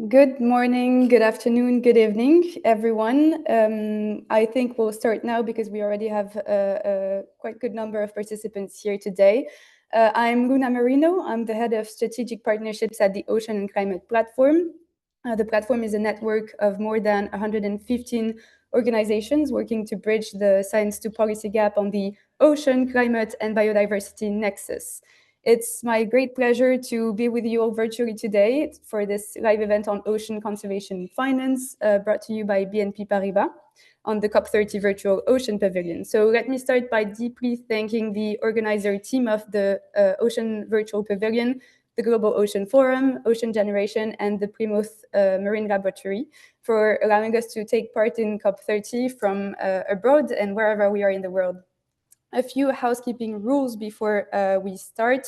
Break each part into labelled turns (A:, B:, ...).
A: Good morning, good afternoon, good evening, everyone. I think we'll start now because we already have a quite good number of participants here today. I'm Luna Marino. I'm the head of strategic partnerships at the Ocean and Climate Platform. The platform is a network of more than 115 organizations working to bridge the science to policy gap on the ocean, climate, and biodiversity nexus. It's my great pleasure to be with you all virtually today for this live event on ocean conservation finance, brought to you by BNP Paribas on the COP30 Virtual Ocean Pavilion. So let me start by deeply thanking the organizer team of the Ocean Virtual Pavilion, the Global Ocean Forum, Ocean Generation, and the Plymouth Marine Laboratory for allowing us to take part in COP30 from abroad and wherever we are in the world. A few housekeeping rules before we start.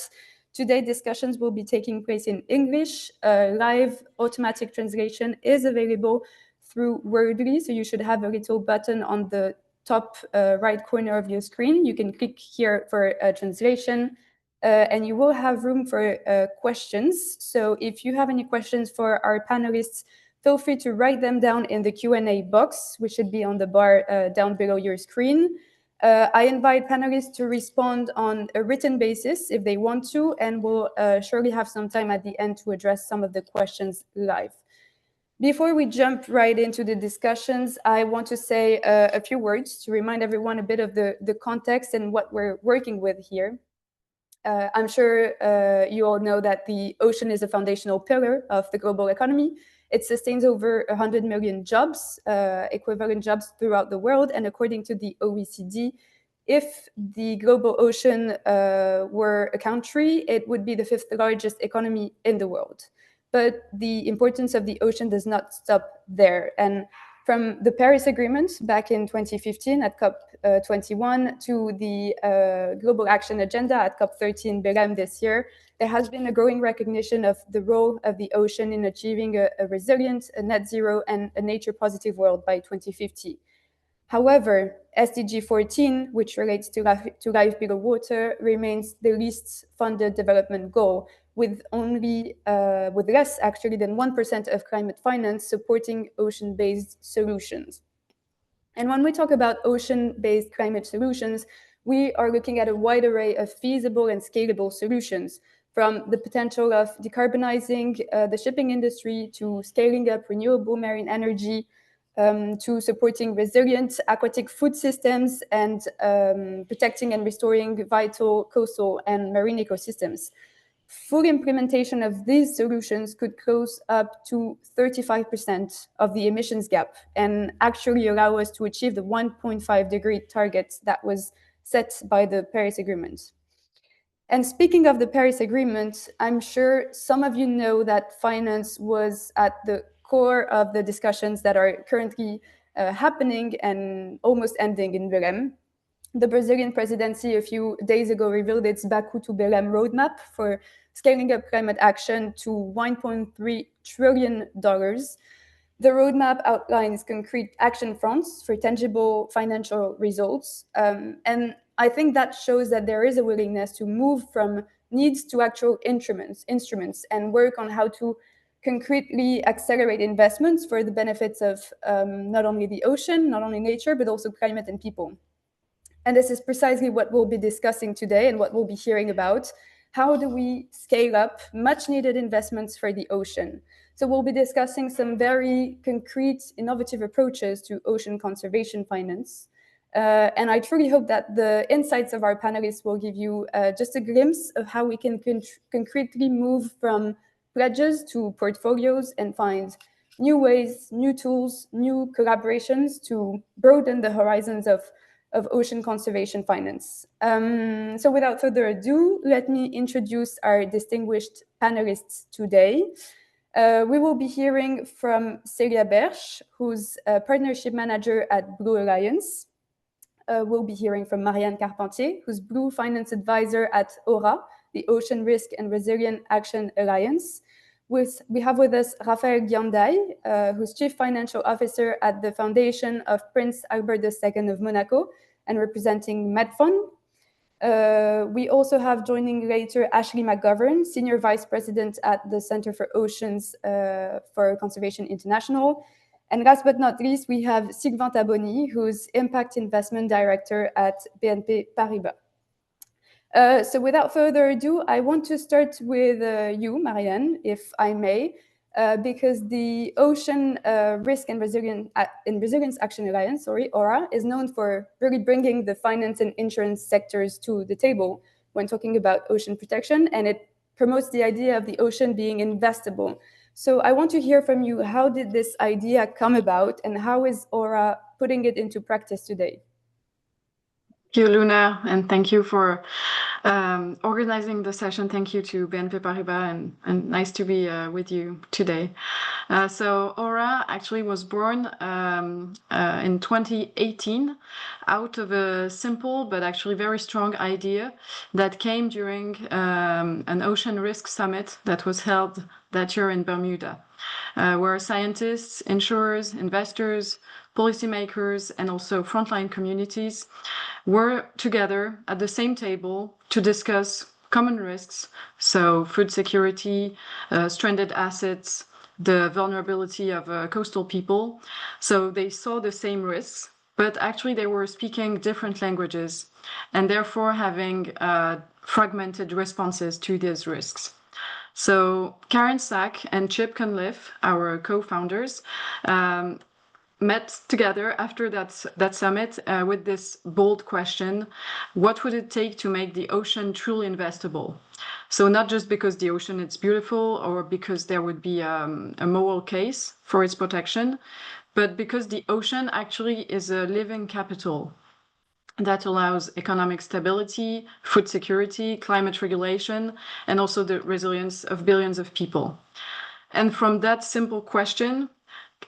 A: Today, discussions will be taking place in English. Live automatic translation is available through Wordly, so you should have a little button on the top right corner of your screen. You can click here for translation, and you will have room for questions. So if you have any questions for our panelists, feel free to write them down in the Q&A box, which should be on the bar down below your screen. I invite panelists to respond on a written basis if they want to, and we'll surely have some time at the end to address some of the questions live. Before we jump right into the discussions, I want to say a few words to remind everyone a bit of the context and what we're working with here. I'm sure you all know that the ocean is a foundational pillar of the global economy. It sustains over 100 million jobs, equivalent jobs throughout the world. And according to the OECD, if the global ocean were a country, it would be the fifth largest economy in the world. But the importance of the ocean does not stop there. And from the Paris Agreement back in 2015 at COP21 to the Global Action Agenda at COP30 in Belém this year, there has been a growing recognition of the role of the ocean in achieving a resilient, a net zero, and a nature-positive world by 2050. However, SDG 14, which relates to life below water, remains the least funded development goal, with less actually than 1% of climate finance supporting ocean-based solutions. And when we talk about ocean-based climate solutions, we are looking at a wide array of feasible and scalable solutions, from the potential of decarbonizing the shipping industry to scaling up renewable marine energy, to supporting resilient aquatic food systems and protecting and restoring vital coastal and marine ecosystems. Full implementation of these solutions could close up to 35% of the emissions gap and actually allow us to achieve the 1.5-degree target that was set by the Paris Agreement. And speaking of the Paris Agreement, I'm sure some of you know that finance was at the core of the discussions that are currently happening and almost ending in Belém. The Brazilian presidency a few days ago revealed its Baku to Belém roadmap for scaling up climate action to $1.3 trillion. The roadmap outlines concrete action fronts for tangible financial results. And I think that shows that there is a willingness to move from needs to actual instruments and work on how to concretely accelerate investments for the benefits of not only the ocean, not only nature, but also climate and people. And this is precisely what we'll be discussing today and what we'll be hearing about. How do we scale up much needed investments for the ocean? So we'll be discussing some very concrete, innovative approaches to ocean conservation finance. And I truly hope that the insights of our panelists will give you just a glimpse of how we can concretely move from pledges to portfolios and find new ways, new tools, new collaborations to broaden the horizons of ocean conservation finance. So without further ado, let me introduce our distinguished panelists today. We will be hearing from Celia Berch, who's a partnership manager at Blue Alliance. We'll be hearing from Marianne Carpentier, who's Blue Finance Advisor at ORA, the Ocean Risk and Resilient Action Alliance. We have with us Raphael Ghiandai, who's Chief Financial Officer at the Foundation of Prince Albert II of Monaco and representing Medfund. We also have joining later Ashley McGovern, Senior Vice President at the Center for Oceans for Conservation International. And last but not least, we have Sylvain Taboni, who's Impact Investment Director at BNP Paribas. So without further ado, I want to start with you, Marianne, if I may, because the Ocean Risk and Resilience Action Alliance, ORA, is known for really bringing the finance and insurance sectors to the table when talking about ocean protection, and it promotes the idea of the ocean being investable. So I want to hear from you, how did this idea come about, and how is ORA putting it into practice today?
B: Thank you, Luna, and thank you for organizing the session. Thank you to BNP Paribas, and nice to be with you today. So ORA actually was born in 2018 out of a simple but actually very strong idea that came during an ocean risk summit that was held that year in Bermuda, where scientists, insurers, investors, policymakers, and also frontline communities were together at the same table to discuss common risks, so food security, stranded assets, the vulnerability of coastal people. So they saw the same risks, but actually they were speaking different languages and therefore having fragmented responses to these risks. So Karen Sack and Chip Cunliffe, our co-founders, met together after that summit with this bold question: what would it take to make the ocean truly investable? So not just because the ocean is beautiful or because there would be a moral case for its protection, but because the ocean actually is a living capital that allows economic stability, food security, climate regulation, and also the resilience of billions of people. And from that simple question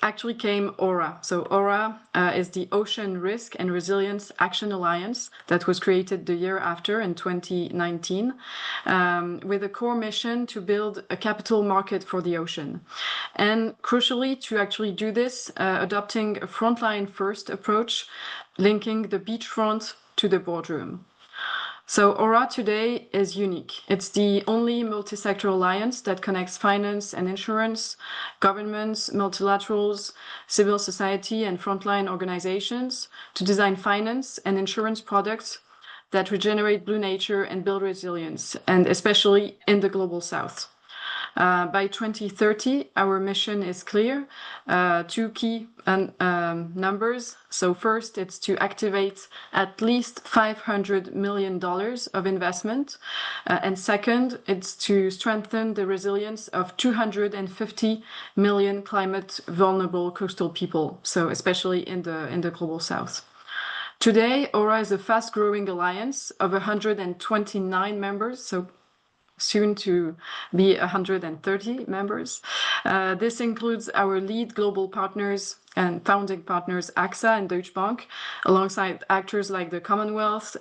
B: actually came ORA. So ORA is the Ocean Risk and Resilience Action Alliance that was created the year after in 2019, with a core mission to build a capital market for the ocean. And crucially, to actually do this, adopting a frontline first approach, linking the beachfront to the boardroom. So ORA today is unique. It's the only multi-sector alliance that connects finance and insurance, governments, multilaterals, civil society, and frontline organizations to design finance and insurance products that regenerate blue nature and build resilience, and especially in the global south. By 2030, our mission is clear. Two key numbers. So first, it's to activate at least $500 million of investment. And second, it's to strengthen the resilience of 250 million climate vulnerable coastal people, so especially in the global south. Today, ORA is a fast-growing alliance of 129 members, so soon to be 130 members. This includes our lead global partners and founding partners, AXA and Deutsche Bank, alongside actors like the Commonwealth,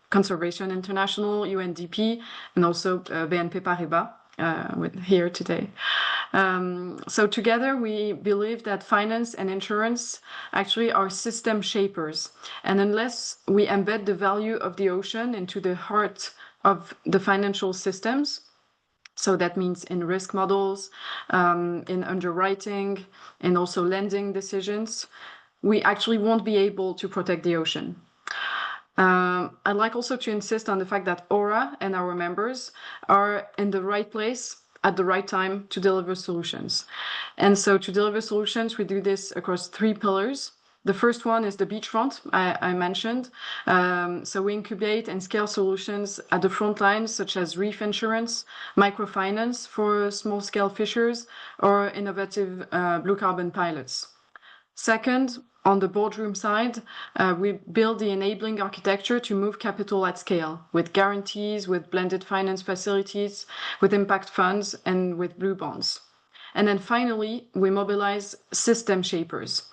B: Conservation International, UNDP, and also BNP Paribas. Here today. So together we believe that finance and insurance actually are system shapers. And unless we embed the value of the ocean into the heart of the financial systems, so that means in risk models, in underwriting, and also lending decisions, we actually won't be able to protect the ocean. I'd like also to insist on the fact that ORA and our members are in the right place at the right time to deliver solutions. And so to deliver solutions, we do this across three pillars. The first one is the beachfront I mentioned. So we incubate and scale solutions at the front lines, such as reef insurance, microfinance for small-scale fishers, or innovative blue carbon pilots. Second, on the boardroom side, we build the enabling architecture to move capital at scale, with guarantees, with blended finance facilities, with impact funds, and with blue bonds. And then finally, we mobilize system shapers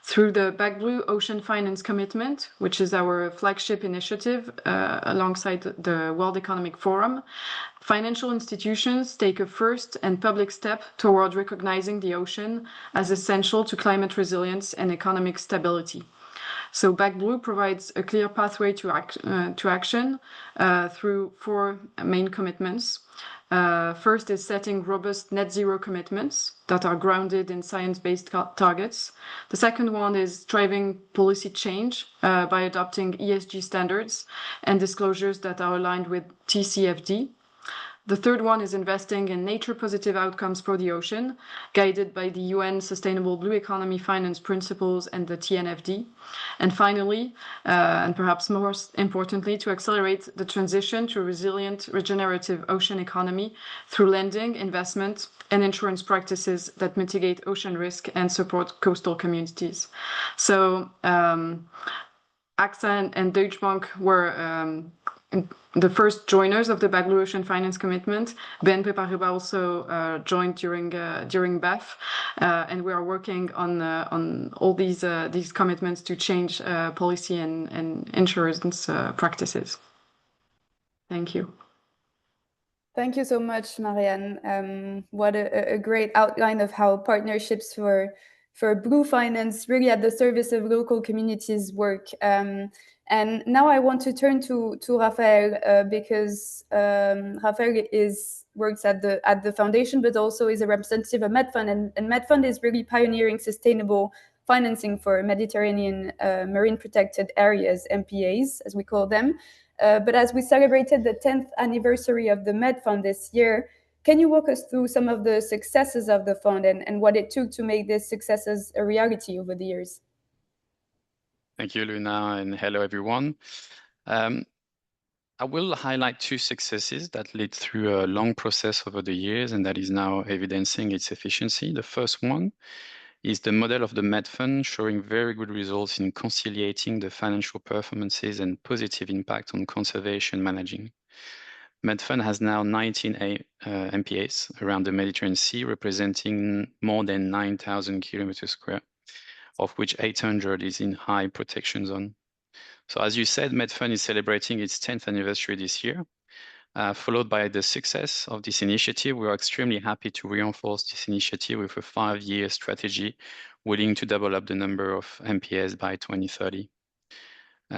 B: through the Back Blue Ocean Finance Commitment, which is our flagship initiative alongside the World Economic Forum. Financial institutions take a first and public step toward recognizing the ocean as essential to climate resilience and economic stability. So Back Blue provides a clear pathway to action through 4 main commitments. First is setting robust net zero commitments that are grounded in science-based targets. The second one is driving policy change by adopting ESG standards and disclosures that are aligned with TCFD. The third one is investing in nature-positive outcomes for the ocean, guided by the UN Sustainable Blue Economy Finance Principles and the TNFD. And finally, and perhaps most importantly, to accelerate the transition to a resilient, regenerative ocean economy through lending, investment, and insurance practices that mitigate ocean risk and support coastal communities. So AXA and Deutsche Bank were the first joiners of the Back Blue Ocean Finance Commitment. BNP Paribas also joined during BEF, and we are working on all these commitments to change policy and insurance practices. Thank you.
A: Thank you so much, Marianne. What a great outline of how partnerships for blue finance really at the service of local communities work. And now I want to turn to Raphael because Raphael works at the foundation, but also is a representative of Medfund, and Medfund is really pioneering sustainable financing for Mediterranean marine protected areas, MPAs, as we call them. But as we celebrated the 10th anniversary of the Medfund this year, can you walk us through some of the successes of the fund and what it took to make these successes a reality over the years?
C: Thank you, Luna, and hello, everyone. I will highlight 2 successes that led through a long process over the years and that is now evidencing its efficiency. The first one is the model of the Medfund, showing very good results in conciliating the financial performances and positive impact on conservation managing. Medfund has now 19 MPAs around the Mediterranean Sea, representing more than 9,000 kilometers square, of which 800 is in high protection zone. So as you said, Medfund is celebrating its 10th anniversary this year. Followed by the success of this initiative, we are extremely happy to reinforce this initiative with a 5-year strategy willing to double up the number of MPAs by 2030.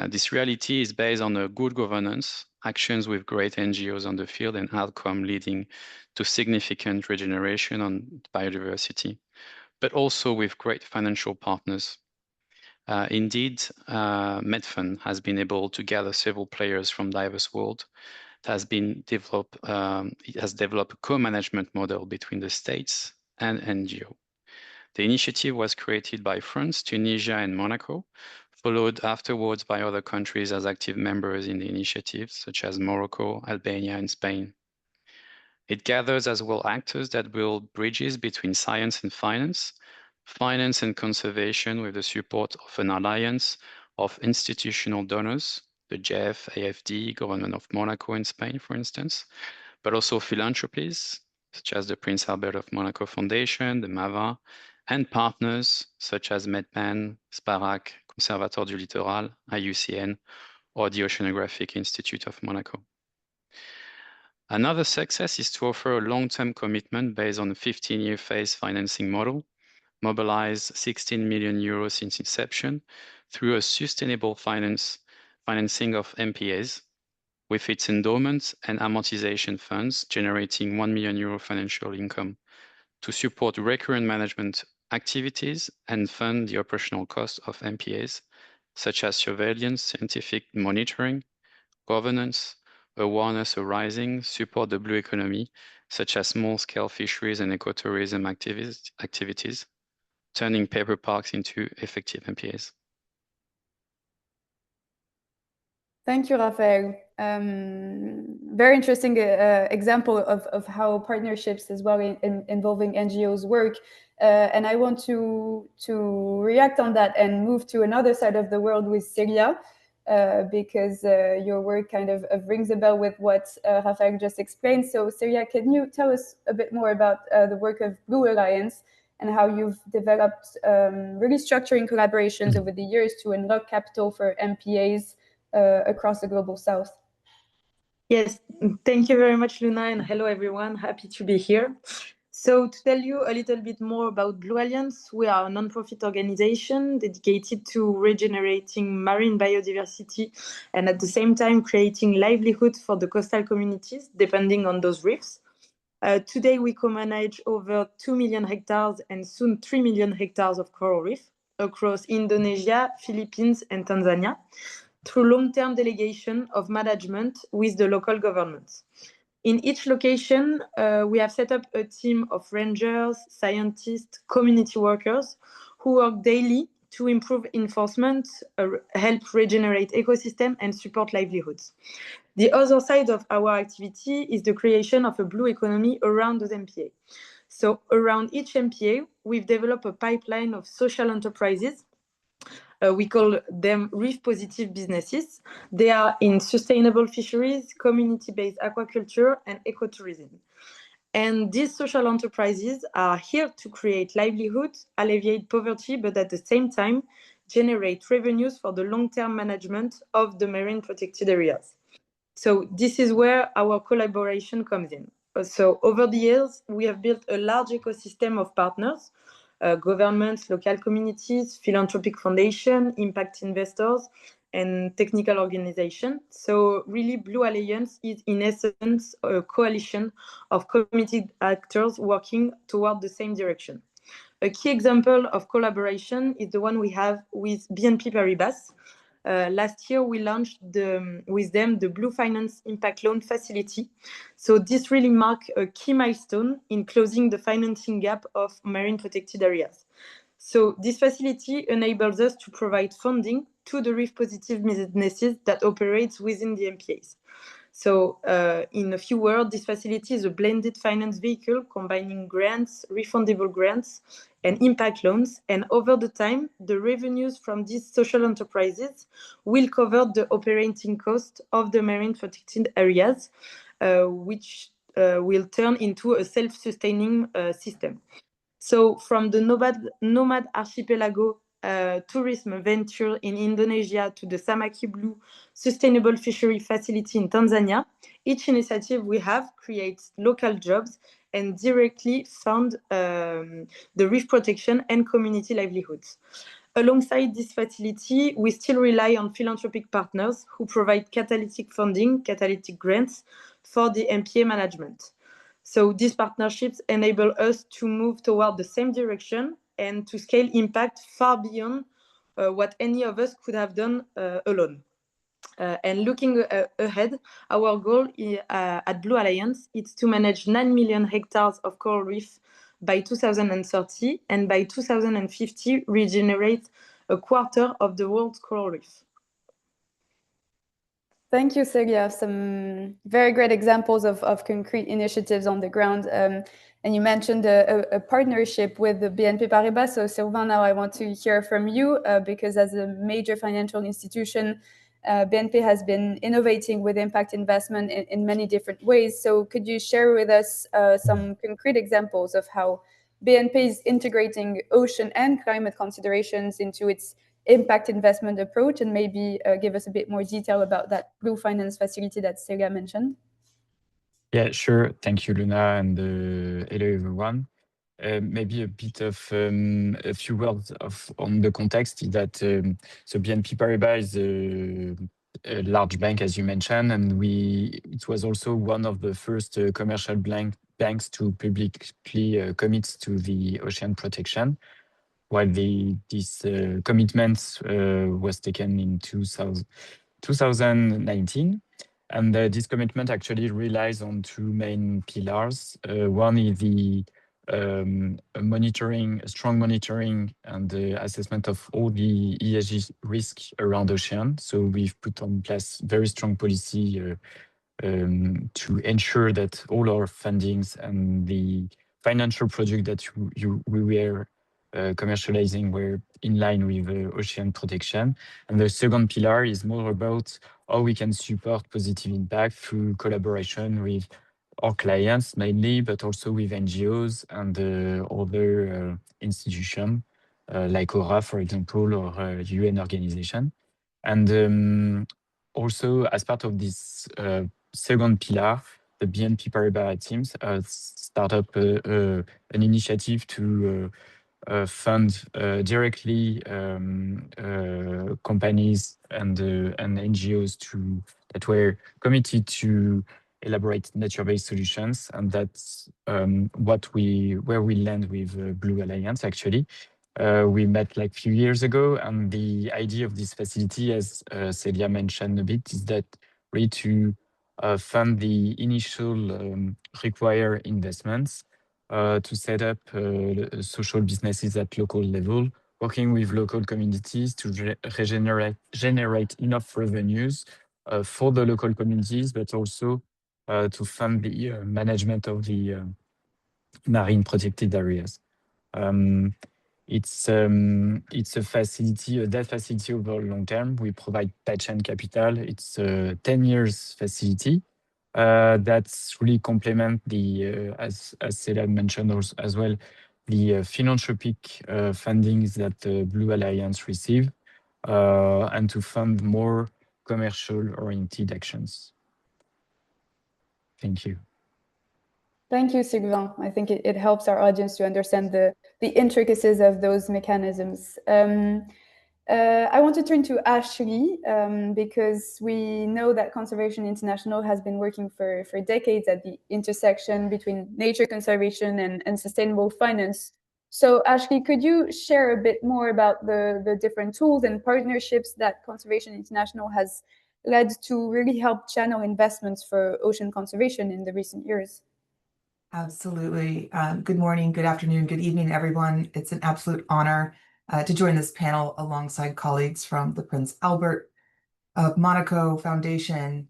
C: This reality is based on a good governance, actions with great NGOs on the field, and outcome leading to significant regeneration on biodiversity, but also with great financial partners. Indeed, Medfund has been able to gather several players from diverse world. It has developed a co-management model between the states and NGO. The initiative was created by France, Tunisia, and Monaco, followed afterwards by other countries as active members in the initiative, such as Morocco, Albania, and Spain. It gathers as well actors that build bridges between science and finance and conservation with the support of an alliance of institutional donors, the JEF, AFD, Government of Monaco and Spain, for instance, but also philanthropies, such as the Prince Albert of Monaco Foundation, the MAVA, and partners such as Medpan, SPARAC, Conservatoire du Littoral, IUCN, or the Oceanographic Institute of Monaco. Another success is to offer a long-term commitment based on a 15-year phase financing model, mobilized 16 million euros since inception through a sustainable financing of MPAs, with its endowments and amortization funds generating 1 million euro financial income to support recurrent management activities and fund the operational costs of MPAs, such as surveillance, scientific monitoring, governance, awareness arising, support the blue economy, such as small-scale fisheries and ecotourism activities, turning paper parks into effective MPAs.
A: Thank you, Raphael. Very interesting example of how partnerships as well involving NGOs work. And I want to react on that and move to another side of the world with Syria, because your work kind of rings a bell with what Raphael just explained. So Syria, can you tell us a bit more about the work of Blue Alliance and how you've developed really structuring collaborations over the years to unlock capital for MPAs across the global south?
D: Yes, thank you very much, Luna, and hello everyone. Happy to be here. So to tell you a little bit more about Blue Alliance, we are a non-profit organization dedicated to regenerating marine biodiversity and at the same time creating livelihoods for the coastal communities depending on those reefs. Today we co-manage over 2 million hectares and soon 3 million hectares of coral reef across Indonesia, Philippines and Tanzania through long-term delegation of management with the local governments. In each location, we have set up a team of rangers, scientists, community workers who work daily to improve enforcement, help regenerate ecosystem and support livelihoods. The other side of our activity is the creation of a blue economy around those MPA. So around each MPA, we've developed a pipeline of social enterprises. We call them reef positive businesses. They are in sustainable fisheries, community-based aquaculture, and ecotourism. And these social enterprises are here to create livelihoods, alleviate poverty, but at the same time, generate revenues for the long-term management of the marine protected areas. So this is where our collaboration comes in. So over the years, we have built a large ecosystem of partners, governments, local communities, philanthropic foundation, impact investors, and technical organization. So really Blue Alliance is in essence a coalition of committed actors working toward the same direction. A key example of collaboration is the one we have with BNP Paribas. Last year, we launched with them the Blue Finance Impact Loan Facility. So this really marked a key milestone in closing the financing gap of marine protected areas. So this facility enables us to provide funding to the reef positive businesses that operate within the MPAs. So in a few words, this facility is a blended finance vehicle combining grants, refundable grants, and impact loans. And over the time, the revenues from these social enterprises will cover the operating cost of the marine protected areas, which will turn into a self-sustaining system. So from the nomad archipelago tourism venture in Indonesia to the Samaki Blue Sustainable Fishery Facility in Tanzania, each initiative we have creates local jobs and directly fund the reef protection and community livelihoods. Alongside this facility, we still rely on philanthropic partners who provide catalytic funding, catalytic grants for the MPA management. So these partnerships enable us to move toward the same direction and to scale impact far beyond what any of us could have done alone. And looking ahead, our goal at Blue Alliance is to manage 9 million hectares of coral reef by 2030, and by 2050 regenerate a quarter of the world's coral reef.
A: Thank you, Celia. Some very great examples of concrete initiatives on the ground. And you mentioned a partnership with the BNP Paribas. So Sylvain, now I want to hear from you because as a major financial institution, BNP has been innovating with impact investment in many different ways. So could you share with us some concrete examples of how BNP is integrating ocean and climate considerations into its impact investment approach, and maybe give us a bit more detail about that Blue Finance facility that Celia mentioned?
E: Yeah, sure. Thank you, Luna, and hello, everyone. Maybe a bit of a few words on the context is that so BNP Paribas is a large bank, as you mentioned, and it was also one of the first commercial banks to publicly commit to the ocean protection. While this commitment was taken in 2019. And this commitment actually relies on two main pillars. One is the strong monitoring and the assessment of all the ESG risks around ocean. So we've put on place very strong policy to ensure that all our fundings and the financial project that we were commercializing were in line with ocean protection. And the second pillar is more about how we can support positive impact through collaboration with our clients mainly, but also with NGOs and other institutions like ORA, for example, or UN organization. And also as part of this second pillar, the BNP Paribas teams start up an initiative to fund directly companies and NGOs that were committed to elaborate nature-based solutions, and that's where we land with Blue Alliance. Actually, we met like a few years ago, and the idea of this facility, as Celia mentioned a bit, is that really to fund the initial required investments to set up social businesses at local level, working with local communities to generate enough revenues for the local communities, but also to fund the management of the marine protected areas. It's a facility, a debt facility over long term. We provide patch and capital. It's a 10 years facility. That's really complement the, as Celia mentioned also, as well, the philanthropic fundings that the Blue Alliance receive, and to fund more commercial-oriented actions. Thank you.
A: Thank you, Sylvain. I think it helps our audience to understand the intricacies of those mechanisms. I want to turn to Ashley because we know that Conservation International has been working for decades at the intersection between nature conservation and sustainable finance. So Ashley, could you share a bit more about the different tools and partnerships that Conservation International has led to really help channel investments for ocean conservation in the recent years?
F: Absolutely. Good morning, good afternoon, good evening, everyone. It's an absolute honor to join this panel alongside colleagues from the Prince Albert of Monaco Foundation,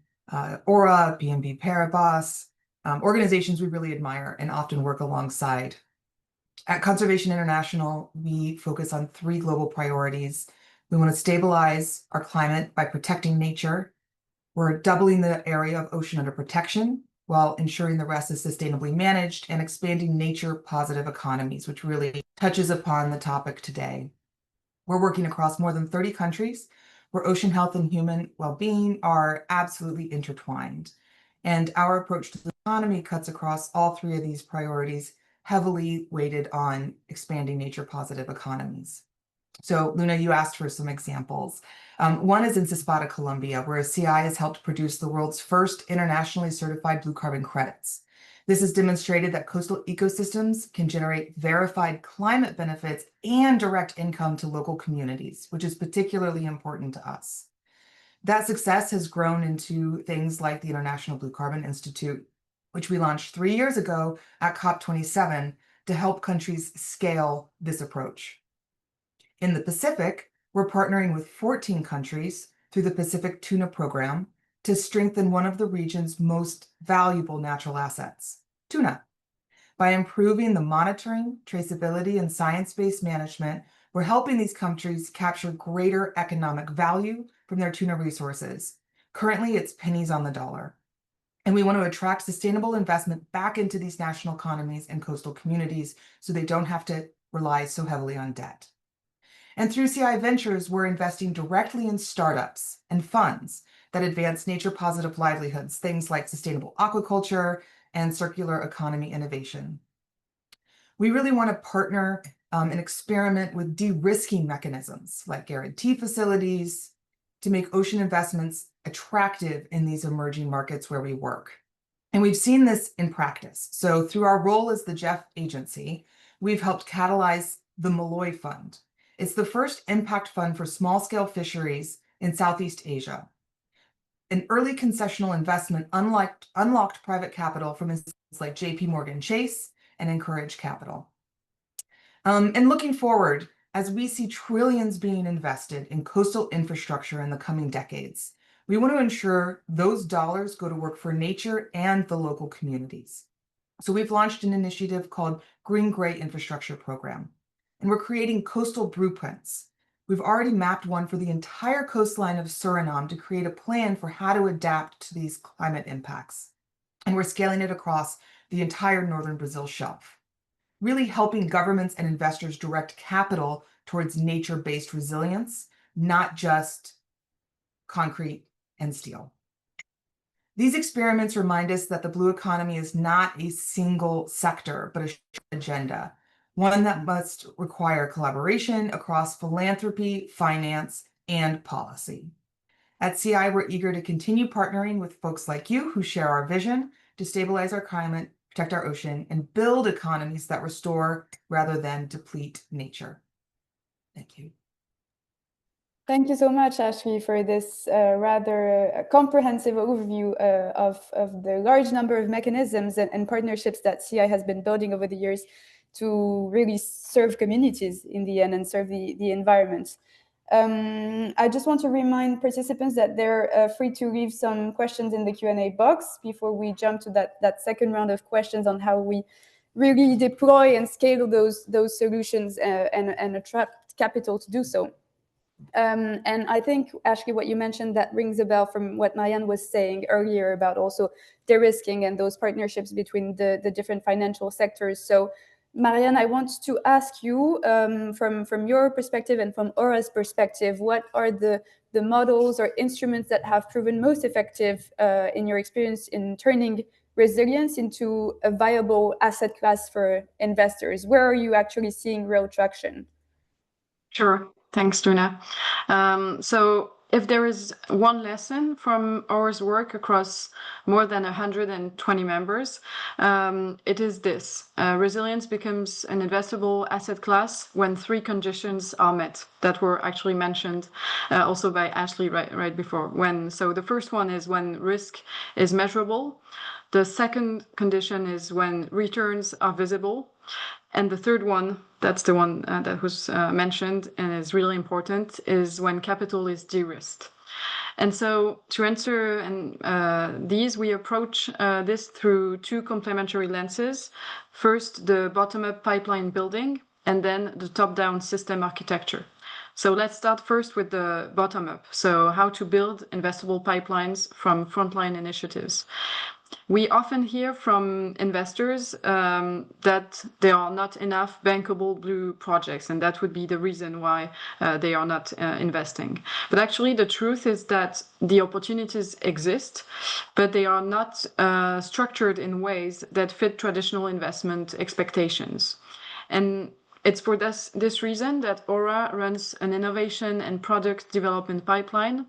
F: Aura, BNP Paribas, organizations we really admire and often work alongside. At Conservation International, we focus on 3 global priorities. We want to stabilize our climate by protecting nature. We're doubling the area of ocean under protection while ensuring the rest is sustainably managed, and expanding nature-positive economies, which really touches upon the topic today. We're working across more than 30 countries where ocean health and human well-being are absolutely intertwined. And our approach to the economy cuts across all 3 of these priorities, heavily weighted on expanding nature-positive economies. So Luna, you asked for some examples. One is in Zapata, Colombia, where CI has helped produce the world's first internationally certified blue carbon credits. This has demonstrated that coastal ecosystems can generate verified climate benefits and direct income to local communities, which is particularly important to us. That success has grown into things like the International Blue Carbon Institute, which we launched 3 years ago at COP27 to help countries scale this approach. In the Pacific, we're partnering with 14 countries through the Pacific Tuna Program to strengthen one of the region's most valuable natural assets, tuna. By improving the monitoring, traceability, and science-based management, we're helping these countries capture greater economic value from their tuna resources. Currently, it's pennies on the dollar. And we want to attract sustainable investment back into these national economies and coastal communities so they don't have to rely so heavily on debt. And through CI Ventures, we're investing directly in startups and funds that advance nature-positive livelihoods, things like sustainable aquaculture and circular economy innovation. We really want to partner and experiment with de-risking mechanisms like guarantee facilities to make ocean investments attractive in these emerging markets where we work. And we've seen this in practice. So through our role as the GEF agency, we've helped catalyze the Malloy Fund. It's the first impact fund for small-scale fisheries in Southeast Asia. An early concessional investment unlocked private capital from institutions like JP Morgan Chase and Encourage Capital. And looking forward, as we see trillions being invested in coastal infrastructure in the coming decades, we want to ensure those dollars go to work for nature and the local communities. So we've launched an initiative called Green-Gray Infrastructure Program. And we're creating coastal blueprints. We've already mapped one for the entire coastline of Suriname to create a plan for how to adapt to these climate impacts. And we're scaling it across the entire northern Brazil shelf, really helping governments and investors direct capital towards nature-based resilience, not just concrete and steel. These experiments remind us that the blue economy is not a single sector, but a shared agenda, one that must require collaboration across philanthropy, finance, and policy. At CI, we're eager to continue partnering with folks like you who share our vision to stabilize our climate, protect our ocean, and build economies that restore rather than deplete nature. Thank you.
A: Thank you so much, Ashley, for this rather comprehensive overview of the large number of mechanisms and partnerships that CI has been building over the years to really serve communities in the end and serve the environment. I just want to remind participants that they're free to leave some questions in the Q&A box before we jump to that second round of questions on how we really deploy and scale those solutions and attract capital to do so. And I think, Ashley, what you mentioned that rings a bell from what Marianne was saying earlier about also de-risking and those partnerships between the different financial sectors. So, Marianne, I want to ask you, from your perspective and from Aura's perspective, what are the models or instruments that have proven most effective in your experience in turning resilience into a viable asset class for investors? Where are you actually seeing real traction?
B: Sure. Thanks, Luna. So if there is one lesson from Aura's work across more than 120 members, it is this. Resilience becomes an investable asset class when three conditions are met that were actually mentioned also by Ashley right before. So the first one is when risk is measurable. The second condition is when returns are visible. And the third one, that's the one that was mentioned and is really important, is when capital is de-risked. And so to answer these, we approach this through two complementary lenses. First, the bottom-up pipeline building, and then the top-down system architecture. So let's start first with the bottom-up. So how to build investable pipelines from frontline initiatives. We often hear from investors that there are not enough bankable blue projects, and that would be the reason why they are not investing. But actually, the truth is that the opportunities exist, but they are not structured in ways that fit traditional investment expectations. And it's for this reason that Aura runs an innovation and product development pipeline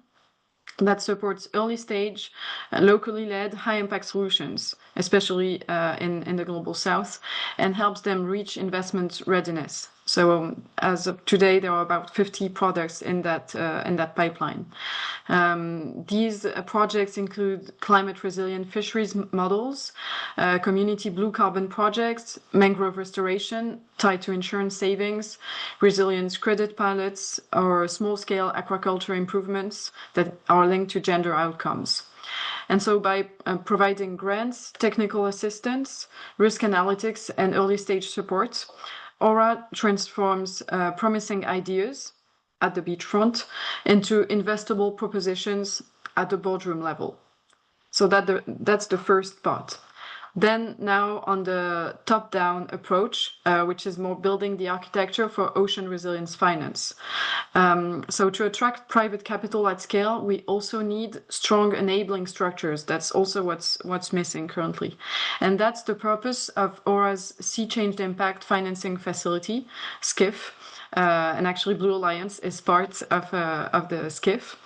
B: that supports early stage, locally led, high impact solutions, especially in the Global South, and helps them reach investment readiness. So as of today, there are about 50 products in that pipeline. These projects include climate resilient fisheries models, community blue carbon projects, mangrove restoration tied to insurance savings, resilience credit pilots, or small scale aquaculture improvements that are linked to gender outcomes. And so by providing grants, technical assistance, risk analytics, and early stage support, Aura transforms promising ideas at the beachfront into investable propositions at the boardroom level. So that's the first part. Then now on the top-down approach, which is more building the architecture for ocean resilience finance. So to attract private capital at scale, we also need strong enabling structures. That's also what's missing currently. And that's the purpose of Aura's Sea Change Impact Financing Facility, SCIF. And actually Blue Alliance is part of the SCIF.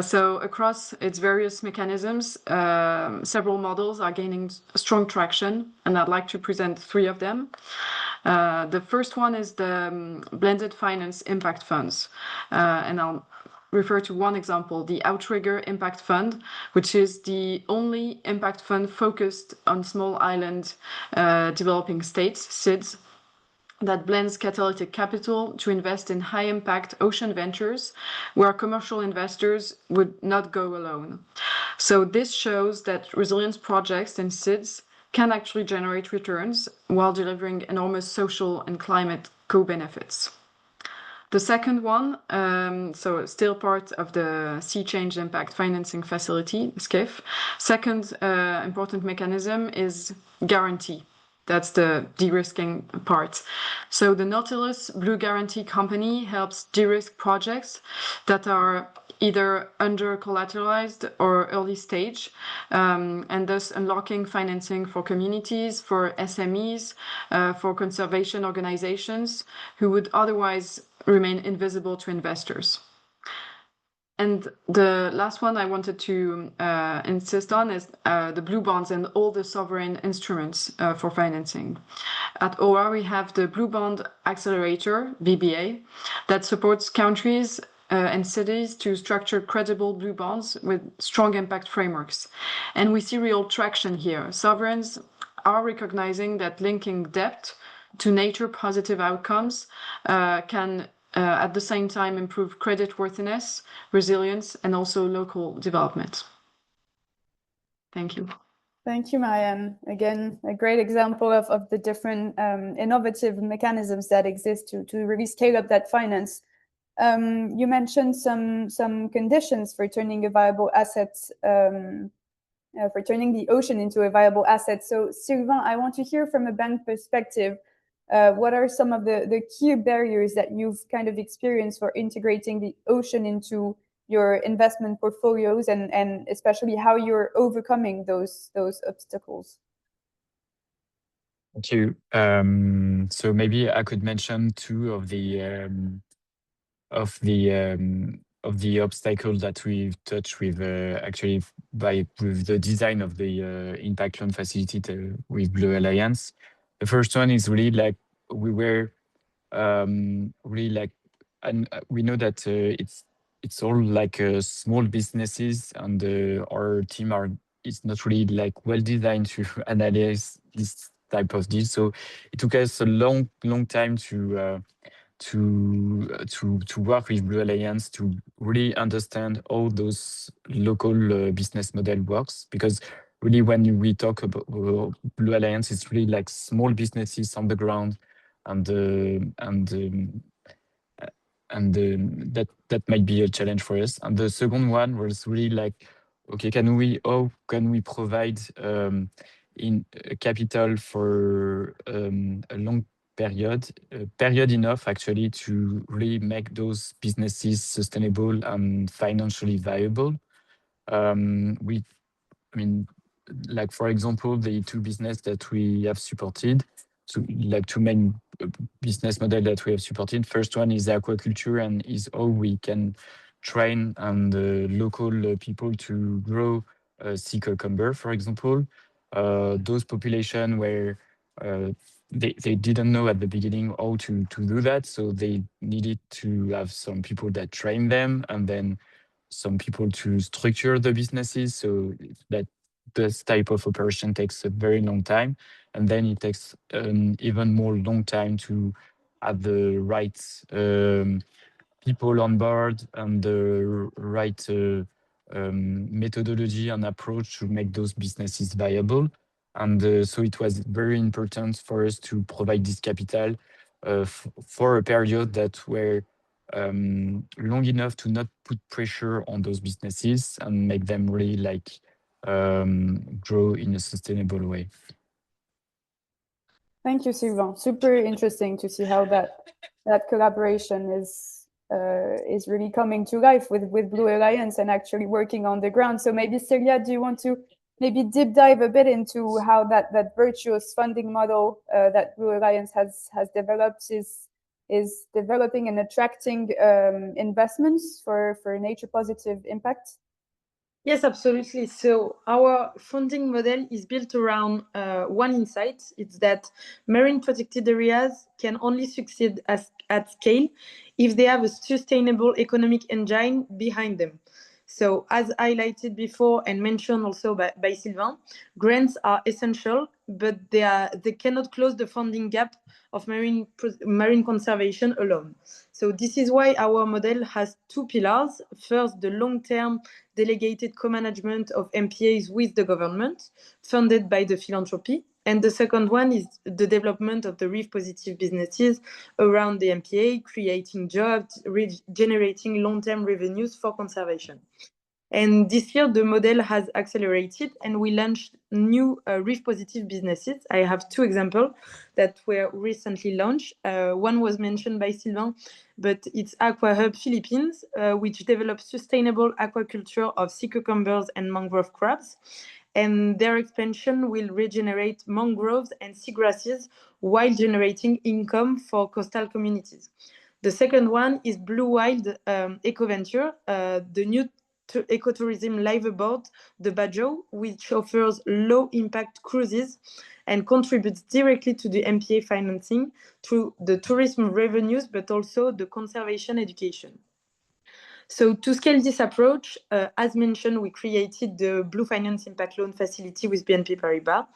B: So across its various mechanisms, several models are gaining strong traction, and I'd like to present three of them. The first one is the blended finance impact funds, and I'll refer to one example, the Outrigger Impact Fund, which is the only impact fund focused on small island developing states, SIDS, that blends catalytic capital to invest in high-impact ocean ventures where commercial investors would not go alone. So this shows that resilience projects and SIDS can actually generate returns while delivering enormous social and climate co-benefits. The second one, so still part of the Sea Change Impact Financing Facility, SCIF. Second important mechanism is guarantee. That's the de-risking part. So the Nautilus Blue Guarantee Company helps de-risk projects that are either under collateralized or early stage, and thus unlocking financing for communities, for SMEs, for conservation organizations who would otherwise remain invisible to investors. And the last one I wanted to insist on is the blue bonds and all the sovereign instruments for financing. At OR, we have the Blue Bond Accelerator, BBA, that supports countries and cities to structure credible blue bonds with strong impact frameworks. And we see real traction here. Sovereigns are recognizing that linking debt to nature positive outcomes can at the same time improve creditworthiness, resilience, and also local development. Thank you.
A: Thank you, Marianne. Again, a great example of the different innovative mechanisms that exist to really scale up that finance. You mentioned some conditions for turning a viable asset, for turning the ocean into a viable asset. So Sylvain, I want to hear from a bank perspective, what are some of the key barriers that you've kind of experienced for integrating the ocean into your investment portfolios, and especially how you're overcoming those obstacles?
E: Thank you. So maybe I could mention two of the obstacles that we've touched with actually with the design of the impact loan facility with Blue Alliance. The first one is really like we were really like, and we know that it's all like small businesses, and our team is not really like well designed to analyze this type of deal. So it took us a long time to work with Blue Alliance to really understand how those local business model works, because really when we talk about Blue Alliance, it's really like small businesses on the ground, and that might be a challenge for us. And the second one was really like, okay, how can we provide in capital for a long period enough actually to really make those businesses sustainable and financially viable. I mean, like for example, the two business that we have supported, so like two main business model that we have supported. First one is aquaculture, and is how we can train and local people to grow sea cucumber, for example. Those population where they didn't know at the beginning how to do that, so they needed to have some people that train them, and then some people to structure the businesses, so that this type of operation takes a very long time. And then it takes even more long time to have the right people on board and the right methodology and approach to make those businesses viable. And so it was very important for us to provide this capital for a period that were long enough to not put pressure on those businesses and make them really like grow in a sustainable way.
A: Thank you, Sylvain. Super interesting to see how that collaboration is really coming to life with Blue Alliance and actually working on the ground. So maybe Celia, do you want to maybe deep dive a bit into how that virtuous funding model that Blue Alliance has developed is developing and attracting investments for nature positive impact?
D: Yes, absolutely. So our funding model is built around one insight. It's that marine protected areas can only succeed at scale if they have a sustainable economic engine behind them. So as highlighted before and mentioned also by Sylvain, grants are essential, but they cannot close the funding gap of marine conservation alone. So this is why our model has two pillars. First, the long-term delegated co-management of MPAs with the government, funded by the philanthropy. And the second one is the development of the reef positive businesses around the MPA, creating jobs, generating long-term revenues for conservation. And this year, the model has accelerated and we launched new reef positive businesses. I have two examples that were recently launched. One was mentioned by Sylvain, but it's Aqua Hub Philippines, which develops sustainable aquaculture of sea cucumbers and mangrove crabs. And their expansion will regenerate mangroves and seagrasses while generating income for coastal communities. The second one is Blue Wild EcoVenture, the new ecotourism live aboard the Bajo, which offers low-impact cruises and contributes directly to the MPA financing through the tourism revenues, but also the conservation education. So to scale this approach, as mentioned, we created the Blue Finance Impact Loan Facility with BNP Paribas.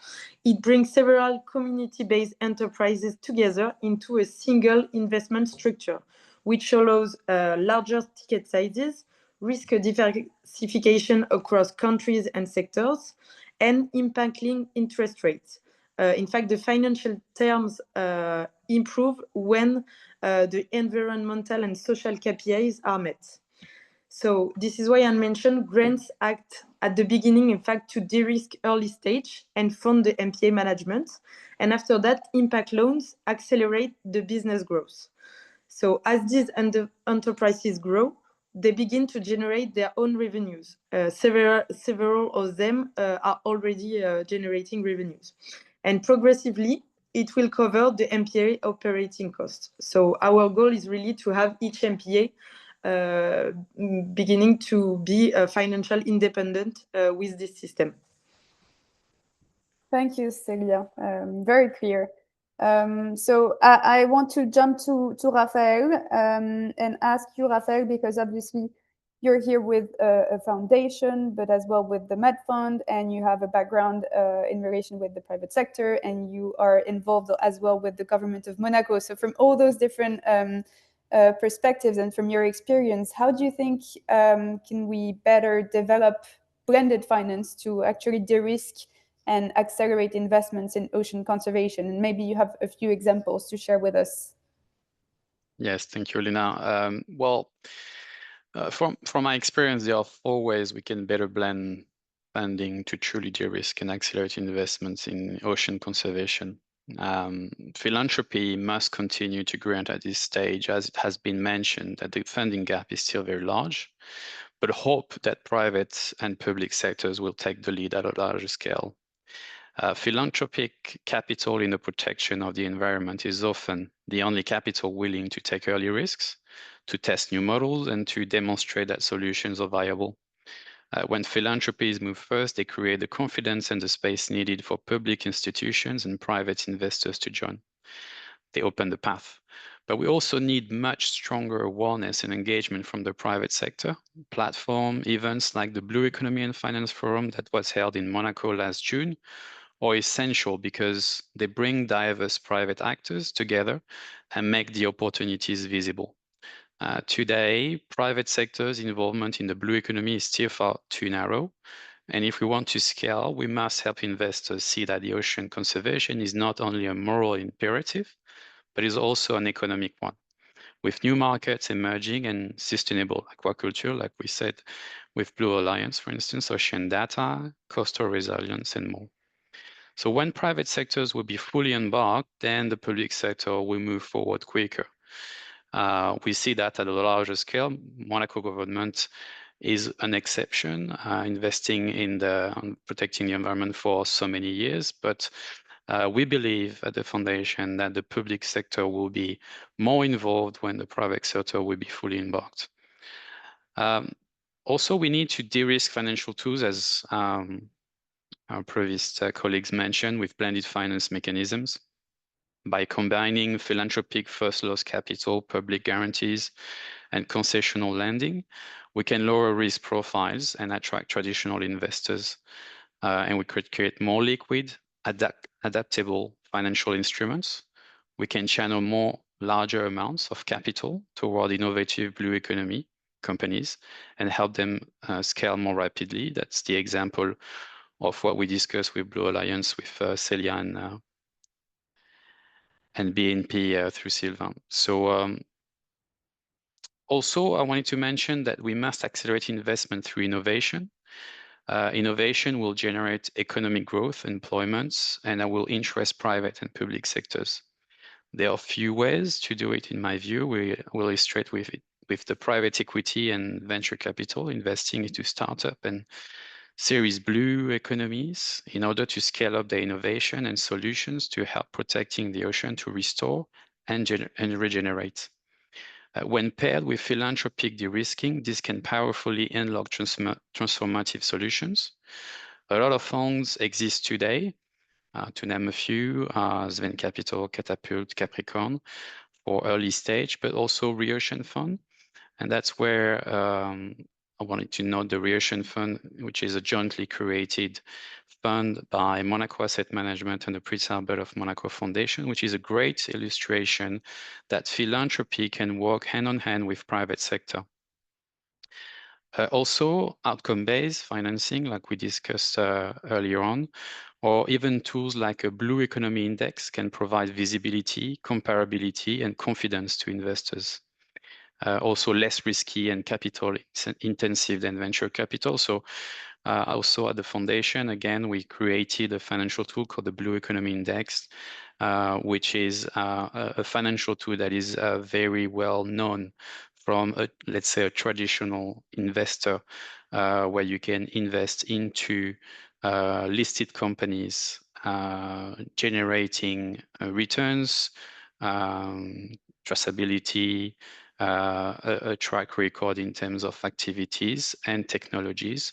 D: It brings several community-based enterprises together into a single investment structure, which allows larger ticket sizes, risk diversification across countries and sectors, and impact-linked interest rates. In fact, the financial terms improve when the environmental and social KPIs are met. So this is why I mentioned grants act at the beginning, in fact, to de-risk early stage and fund the MPA management. And after that, impact loans accelerate the business growth. So as these enterprises grow, they begin to generate their own revenues. Several of them are already generating revenues. And progressively, it will cover the MPA operating costs. So our goal is really to have each MPA beginning to be financial independent with this system.
A: Thank you, Celia. Very clear. So I want to jump to Raphael and ask you, Raphael, because obviously you're here with a foundation, but as well with the Med Fund, and you have a background in relation with the private sector, and you are involved as well with the government of Monaco. So from all those different perspectives and from your experience, how do you think can we better develop blended finance to actually de-risk and accelerate investments in ocean conservation? And maybe you have a few examples to share with us.
C: Yes, thank you, Lina. From my experience, there are 4 ways we can better blend funding to truly de-risk and accelerate investments in ocean conservation. Philanthropy must continue to grant at this stage, as it has been mentioned, that the funding gap is still very large, but hope that private and public sectors will take the lead at a larger scale. Philanthropic capital in the protection of the environment is often the only capital willing to take early risks, to test new models, and to demonstrate that solutions are viable. When philanthropies move first, they create the confidence and the space needed for public institutions and private investors to join. They open the path. But we also need much stronger awareness and engagement from the private sector. Platform events like the Blue Economy and Finance Forum that was held in Monaco last June are essential because they bring diverse private actors together and make the opportunities visible. Today, private sector's involvement in the blue economy is still far too narrow. And if we want to scale, we must help investors see that the ocean conservation is not only a moral imperative, but is also an economic one. With new markets emerging and sustainable aquaculture, like we said, with Blue Alliance, for instance, ocean data, coastal resilience, and more. So when private sectors will be fully embarked, then the public sector will move forward quicker. We see that at a larger scale. Monaco government is an exception, investing in protecting the environment for so many years. But we believe at the foundation that the public sector will be more involved when the private sector will be fully embarked. Also, we need to de-risk financial tools, as our previous colleagues mentioned, with blended finance mechanisms. By combining philanthropic first loss capital, public guarantees, and concessional lending, we can lower risk profiles and attract traditional investors. And we could create more liquid, adaptable financial instruments. We can channel more larger amounts of capital toward innovative blue economy companies and help them scale more rapidly. That's the example of what we discussed with Blue Alliance with Celia and BNP through Sylvain. So Also, I wanted to mention that we must accelerate investment through innovation. Innovation will generate economic growth, employment, and that will interest private and public sectors. There are few ways to do it, in my view. We will illustrate with the private equity and venture capital investing into startup and Series Blue economies in order to scale up their innovation and solutions to help protecting the ocean to restore and regenerate. When paired with philanthropic de-risking, this can powerfully unlock transformative solutions. A lot of funds exist today, to name a few, Sven Capital, Catapult, Capricorn, for early stage, but also Reocean Fund. And that's where I wanted to note the Reocean Fund, which is a jointly created fund by Monaco Asset Management and the Prince Albert of Monaco Foundation, which is a great illustration that philanthropy can work hand in hand with private sector. Also, outcome-based financing, like we discussed earlier on, or even tools like a Blue Economy Index can provide visibility, comparability, and confidence to investors. Also less risky and capital intensive than venture capital. So also at the foundation, again, we created a financial tool called the Blue Economy Index, which is a financial tool that is very well known from, let's say, a traditional investor, where you can invest into listed companies generating returns, traceability, a track record in terms of activities and technologies.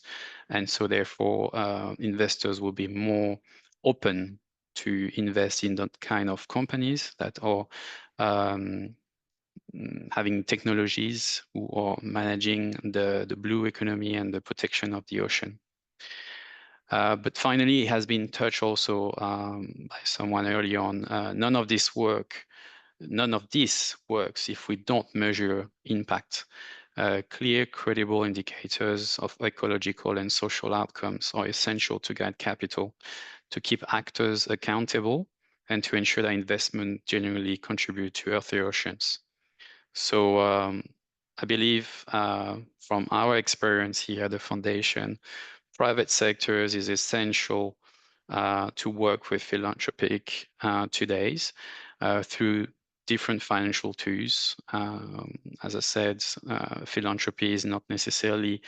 C: And so therefore, investors will be more open to invest in that kind of companies that are having technologies who are managing the blue economy and the protection of the ocean. But finally, it has been touched also by someone early on, none of this works if we don't measure impact. Clear, credible indicators of ecological and social outcomes are essential to guide capital, to keep actors accountable, and to ensure that investment genuinely contribute to healthier oceans. So I believe from our experience here at the Foundation, private sectors is essential to work with philanthropic today through different financial tools. As I said, philanthropy is not necessarily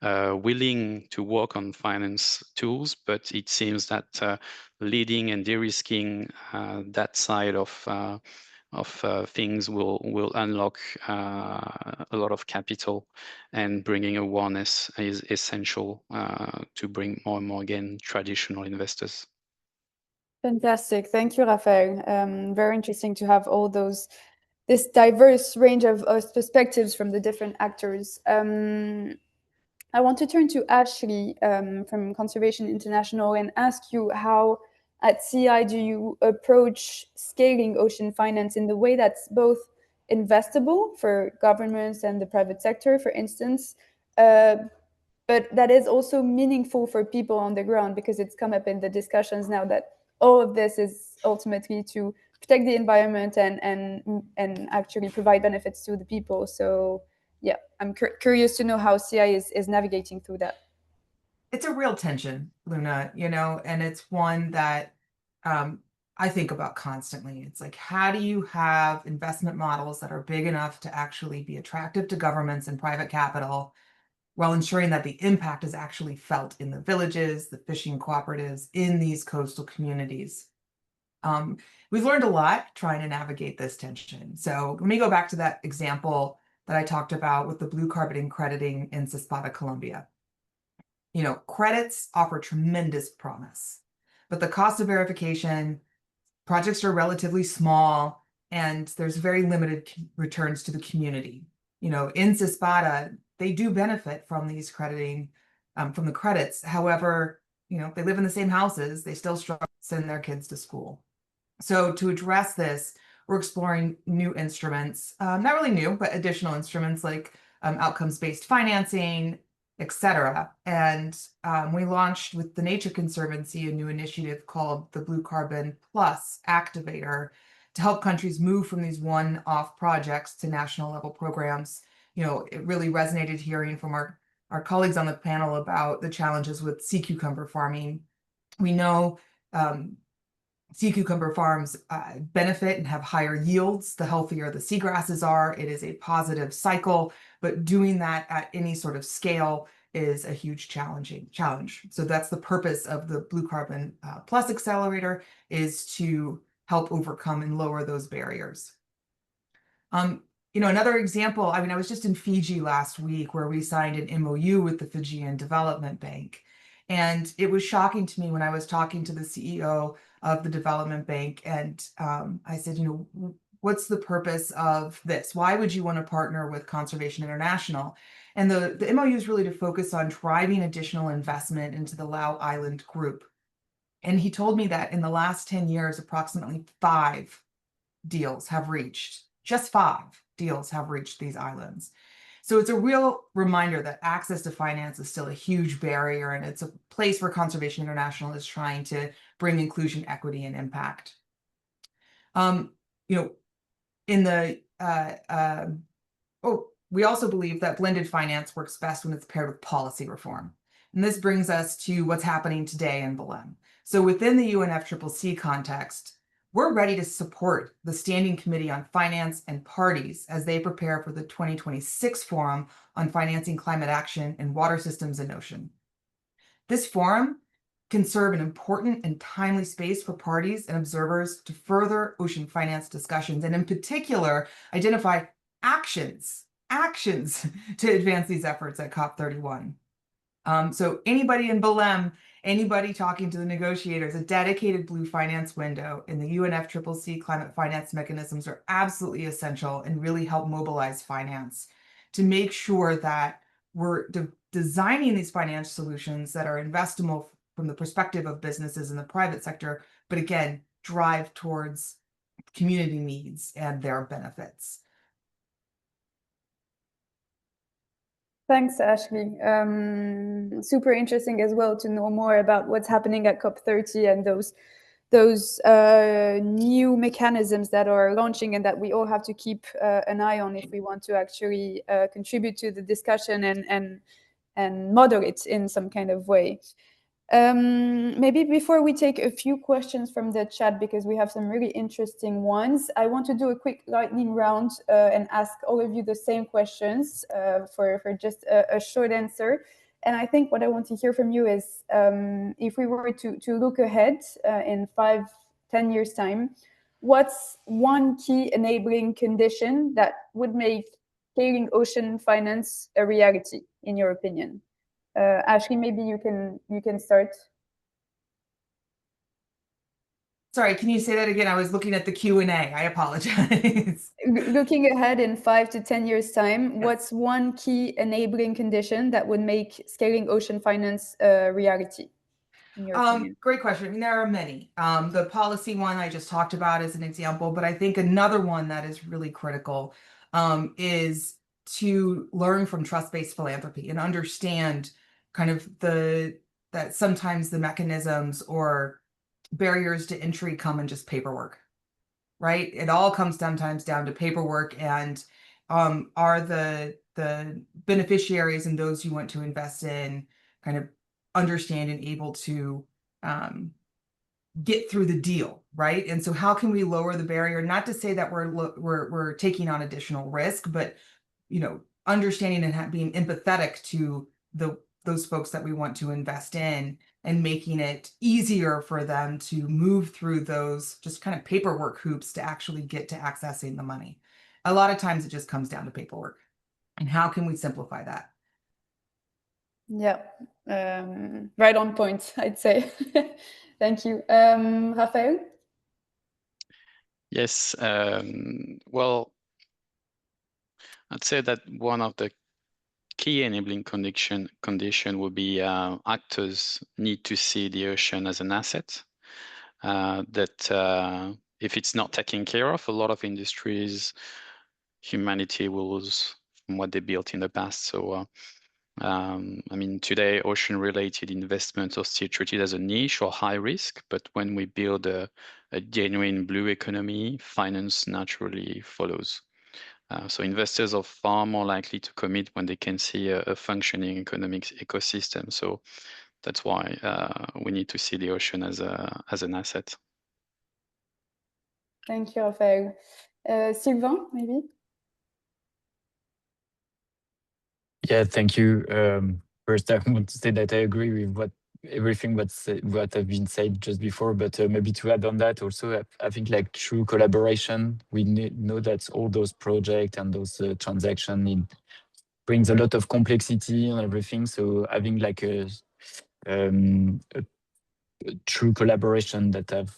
C: willing to work on finance tools, but it seems that leading and de-risking that side of things will unlock a lot of capital, and bringing awareness is essential to bring more and more, again, traditional investors.
A: Fantastic. Thank you, Raphael. Very interesting to have all this diverse range of perspectives from the different actors. I want to turn to Ashley from Conservation International and ask you how at CI do you approach scaling ocean finance in the way that's both investable for governments and the private sector, for instance, but that is also meaningful for people on the ground, because it's come up in the discussions now that all of this is ultimately to protect the environment and actually provide benefits to the people. So yeah, I'm curious to know how CI is navigating through that.
F: It's a real tension, Luna, and it's one that I think about constantly. It's like, how do you have investment models that are big enough to actually be attractive to governments and private capital, while ensuring that the impact is actually felt in the villages, the fishing cooperatives, in these coastal communities? We've learned a lot trying to navigate this tension. So let me go back to that example that I talked about with the blue carbon crediting in Cispada, Colombia. Credits offer tremendous promise, but the cost of verification, projects are relatively small, and there's very limited returns to the community. In Cispada, they do benefit from these crediting, from the credits. However, they live in the same houses, they still struggle to send their kids to school. So to address this, we're exploring new instruments, not really new, but additional instruments like outcomes-based financing, etc. And we launched with the Nature Conservancy a new initiative called the Blue Carbon Plus Activator to help countries move from these one-off projects to national level programs it really resonated hearing from our colleagues on the panel about the challenges with sea cucumber farming. We know sea cucumber farms benefit and have higher yields the healthier the seagrasses are. It is a positive cycle, but doing that at any sort of scale is a huge challenge. So that's the purpose of the Blue Carbon Plus Accelerator, is to help overcome and lower those barriers. Another example, I was just in Fiji last week where we signed an MOU with the Fijian Development Bank. And it was shocking to me when I was talking to the CEO of the development bank, and I said, what's the purpose of this? Why would you want to partner with Conservation International? And the MOU is really to focus on driving additional investment into the Lau Island group. And he told me that in the last 10 years, approximately 5 deals have reached, just 5 deals have reached these islands. So it's a real reminder that access to finance is still a huge barrier, and it's a place where Conservation International is trying to bring inclusion, equity, and impact. We also believe that blended finance works best when it's paired with policy reform. And this brings us to what's happening today in Belém. So within the UNFCCC context, we're ready to support the Standing Committee on Finance and Parties as they prepare for the 2026 Forum on Financing Climate Action in Water Systems and Ocean. This forum can serve an important and timely space for parties and observers to further ocean finance discussions, and in particular, identify actions to advance these efforts at COP31. So anybody in Belém, anybody talking to the negotiators, a dedicated blue finance window in the UNFCCC climate finance mechanisms are absolutely essential and really help mobilize finance to make sure that we're designing these finance solutions that are investable from the perspective of businesses in the private sector, but again, drive towards community needs and their benefits.
A: Thanks, Ashley. Super interesting as well to know more about what's happening at COP30 and those new mechanisms that are launching and that we all have to keep an eye on if we want to actually contribute to the discussion and model it in some kind of way. Maybe before we take a few questions from the chat, because we have some really interesting ones, I want to do a quick lightning round and ask all of you the same questions for just a short answer. And I think what I want to hear from you is if we were to look ahead in 5-10 years' time, what's one key enabling condition that would make scaling ocean finance a reality, in your opinion? Ashley, maybe you can start.
F: Sorry, can you say that again? I was looking at the Q&A. I apologize.
A: Looking ahead in 5 to 10 years' time, yes, what's one key enabling condition that would make scaling ocean finance a reality, in your opinion?
F: Great question. There are many. The policy one I just talked about is an example, but I think another one that is really critical is to learn from trust-based philanthropy and understand kind of that sometimes the mechanisms or barriers to entry come in just paperwork, right? It all comes sometimes down to paperwork, and are the beneficiaries and those you want to invest in kind of understand and able to get through the deal, right? And so how can we lower the barrier? Not to say that we're taking on additional risk, but understanding and being empathetic to those folks that we want to invest in, and making it easier for them to move through those just kind of paperwork hoops to actually get to accessing the money. A lot of times it just comes down to paperwork. And how can we simplify that?
A: Yeah, right on point, I'd say. Thank you. Raphael?
C: Yes, well, I'd say that one of the key enabling condition would be actors need to see the ocean as an asset that if it's not taken care of, a lot of industries, humanity will lose from what they built in the past. So today ocean-related investments are still treated as a niche or high risk, but when we build a genuine blue economy, finance naturally follows. So investors are far more likely to commit when they can see a functioning economic ecosystem. So that's why we need to see the ocean as an asset.
A: Thank you, Raphael. Sylvain, maybe?
E: Yeah, thank you. First, I want to say that I agree with everything what have been said just before, but maybe to add on that also, I think like through collaboration, we know that all those projects and those transactions brings a lot of complexity and everything. So having like a true collaboration that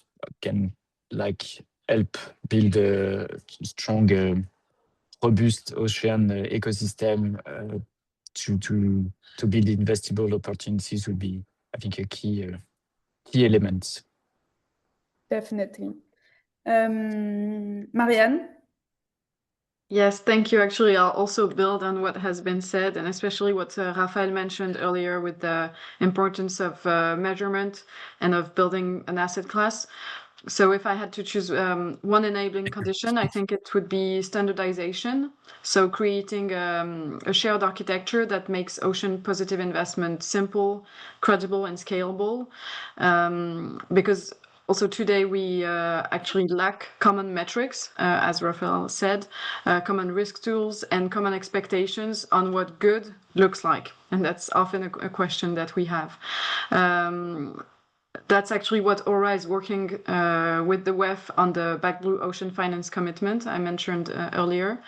E: can like help build a strong, robust ocean ecosystem to build investable opportunities would be, I think, a key element.
A: Definitely. Marianne?
B: Yes, thank you. Actually, I'll also build on what has been said, and especially what Raphael mentioned earlier with the importance of measurement and of building an asset class. So if I had to choose one enabling condition, I think it would be standardization. So creating a shared architecture that makes ocean positive investment simple, credible, and scalable. Because also today we actually lack common metrics, as Raphael said, common risk tools and common expectations on what good looks like. And that's often a question that we have. That's actually what Aura is working with the WEF on the Back Blue Ocean Finance Commitment I mentioned earlier.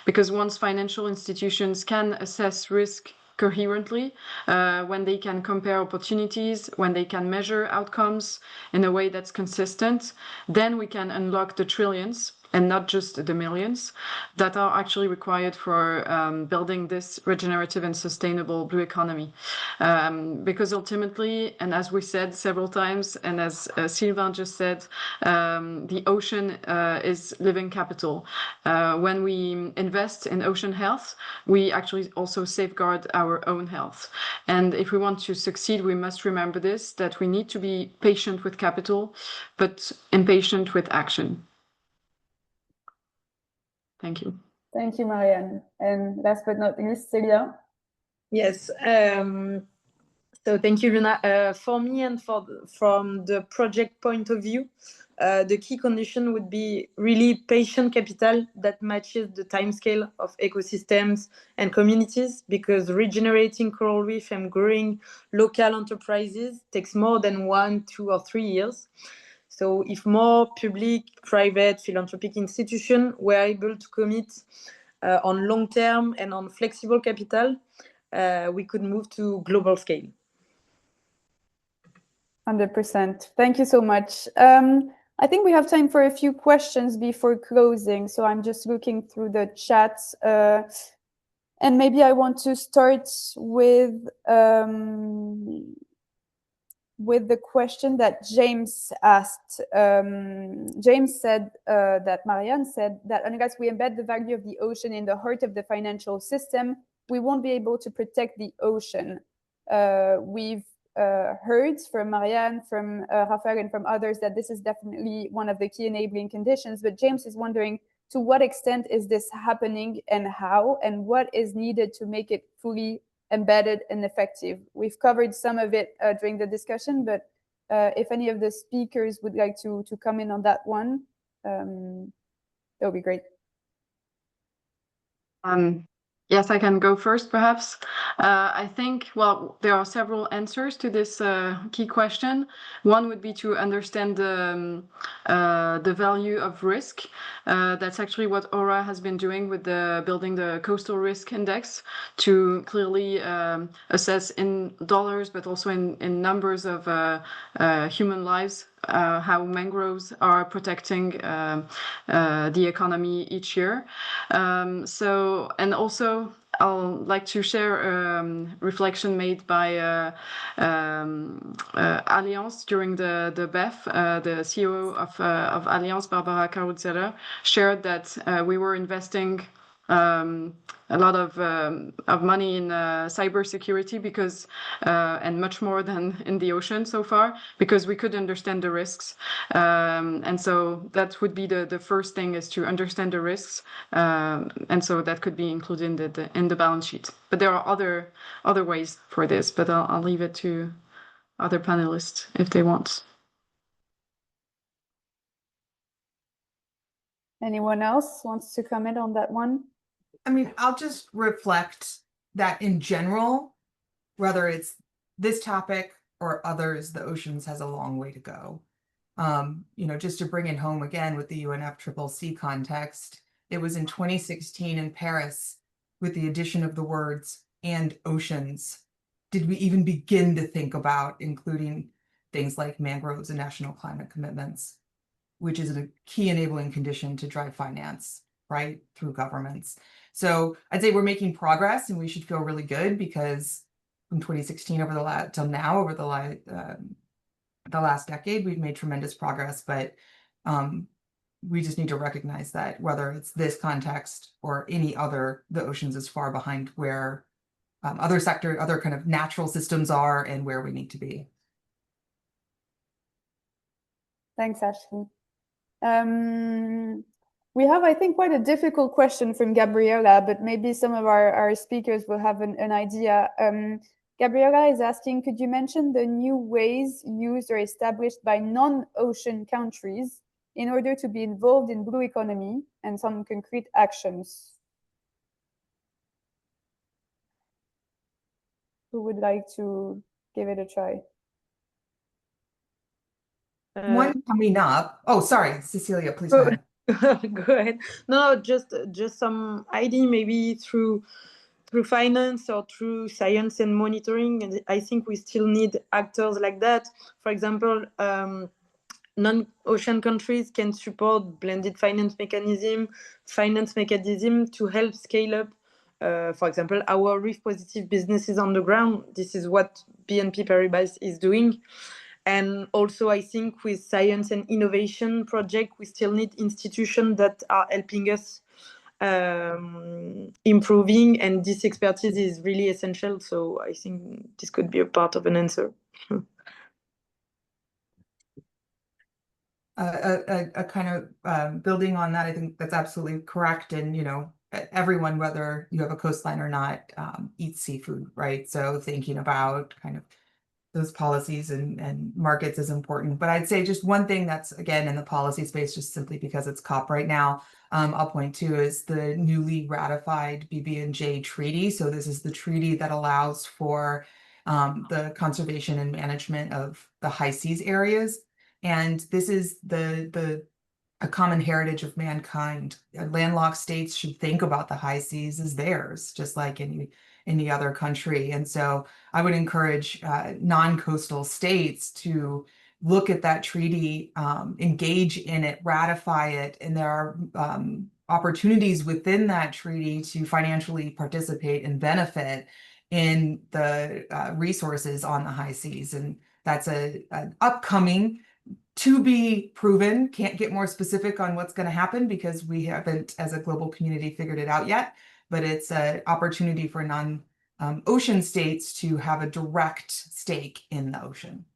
B: Because once financial institutions can assess risk coherently, when they can compare opportunities, when they can measure outcomes in a way that's consistent, then we can unlock the trillions and not just the millions that are actually required for building this regenerative and sustainable blue economy. Because ultimately, and as we said several times, and as Sylvain just said, the ocean is living capital. When we invest in ocean health, we actually also safeguard our own health. And if we want to succeed, we must remember this, that we need to be patient with capital, but impatient with action. Thank you.
A: Thank you, Marianne. And last but not least, Celia?
D: Yes. So thank you, Luna. For me and from the project point of view, the key condition would be really patient capital that matches the timescale of ecosystems and communities, because regenerating coral reef and growing local enterprises takes more than 1, 2, or 3 years. So if more public, private, philanthropic institutions were able to commit on long-term and on flexible capital, we could move to global scale.
A: 100%. Thank you so much. I think we have time for a few questions before closing. So I'm just looking through the chat. And maybe I want to start with the question that James asked. James said that Marianne said that unless we embed the value of the ocean in the heart of the financial system, we won't be able to protect the ocean. We've heard from Marianne, from Raphael, and from others that this is definitely one of the key enabling conditions. But James is wondering, to what extent is this happening and how, and what is needed to make it fully embedded and effective? We've covered some of it during the discussion, but if any of the speakers would like to come in on that one, that would be great.
B: Yes, I can go first, perhaps. I think, well, there are several answers to this key question. One would be to understand the value of risk. That's actually what Aura has been doing with building the Coastal Risk Index to clearly assess in dollars, but also in numbers of human lives, how mangroves are protecting the economy each year. And also, I'll like to share reflection made by Allianz during the BEF. The CEO of Allianz, Barbara Caruzzeller, shared that we were investing a lot of money in cybersecurity because and much more than in the ocean so far, because we could understand the risks. And so that would be the first thing, is to understand the risks. And so that could be included in the balance sheet. But there are other ways for this, but I'll leave it to other panelists if they want.
A: Anyone else wants to comment on that one?
F: I mean, I'll just reflect that in general, whether it's this topic or others, the oceans has a long way to go. You know, just to bring it home again with the UNFCCC context, it was in 2016 in Paris, with the addition of the words "and oceans," did we even begin to think about including things like mangroves and national climate commitments, which is a key enabling condition to drive finance, right, through governments. So I'd say we're making progress, and we should feel really good, because from 2016 till now, over the last decade, we've made tremendous progress. But we just need to recognize that whether it's this context or any other, the oceans is far behind where other kind of natural systems are and where we need to be.
A: Thanks, Ashley. We have, I think, quite a difficult question from Gabriela, but maybe some of our speakers will have an idea. Gabriela is asking, could you mention the new ways used or established by non-ocean countries in order to be involved in blue economy, and some concrete actions? Who would like to give it a try?
F: One coming up. Oh, sorry, Cecilia, please go ahead.
D: Go ahead. No, just some idea, maybe through finance or through science and monitoring. And I think we still need actors like that. For example, non-ocean countries can support blended finance mechanism to help scale up, for example, our reef positive businesses on the ground. This is what BNP Paribas is doing. And also, I think with science and innovation project, we still need institutions that are helping us improving, and this expertise is really essential. So I think this could be a part of an answer.
F: A kind of building on that, I think that's absolutely correct. And, you know, everyone, whether you have a coastline or not, eats seafood, right? So thinking about kind of those policies and markets is important. But I'd say just one thing that's, again, in the policy space, just simply because it's COP right now, I'll point to, is the newly ratified BBNJ treaty. So this is the treaty that allows for the conservation and management of the high seas areas. And this is a common heritage of mankind. Landlocked states should think about the high seas as theirs, just like any other country. And so I would encourage non-coastal states to look at that treaty, engage in it, ratify it, and there are opportunities within that treaty to financially participate and benefit in the resources on the high seas. And that's an upcoming, to be proven. Can't get more specific on what's going to happen because we haven't, as a global community, figured it out yet. But it's an opportunity for non-ocean states to have a direct stake in the ocean.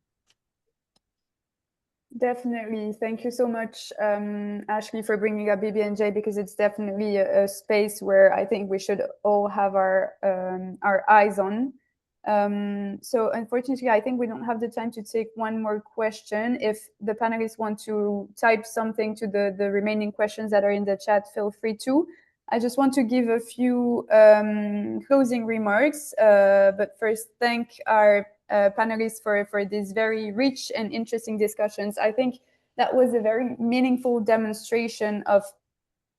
A: Definitely. Thank you so much, Ashley, for bringing up BBNJ, because it's definitely a space where I think we should all have our eyes on. So unfortunately, I think we don't have the time to take one more question. If the panelists want to type something to the remaining questions that are in the chat, feel free to. I just want to give a few closing remarks, but first thank our panelists for these very rich and interesting discussions. I think that was a very meaningful demonstration of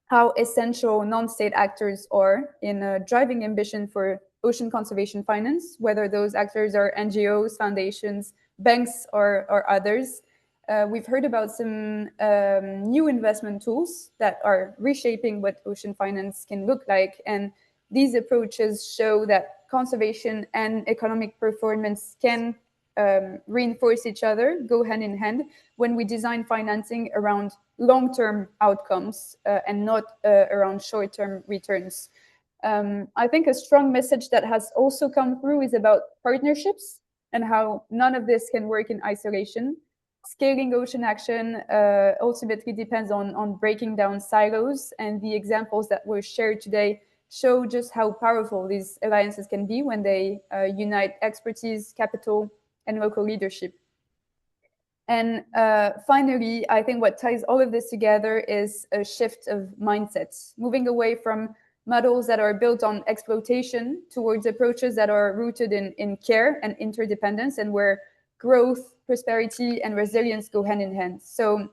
A: how essential non-state actors are in driving ambition for ocean conservation finance, whether those actors are NGOs, foundations, banks, or others. We've heard about some new investment tools that are reshaping what ocean finance can look like. And these approaches show that conservation and economic performance can reinforce each other, go hand in hand when we design financing around long-term outcomes and not around short-term returns. I think a strong message that has also come through is about partnerships and how none of this can work in isolation. Scaling ocean action ultimately depends on breaking down silos, and the examples that were shared today show just how powerful these alliances can be when they unite expertise, capital, and local leadership. And finally, I think what ties all of this together is a shift of mindsets, moving away from models that are built on exploitation towards approaches that are rooted in care and interdependence, and where growth, prosperity, and resilience go hand in hand. So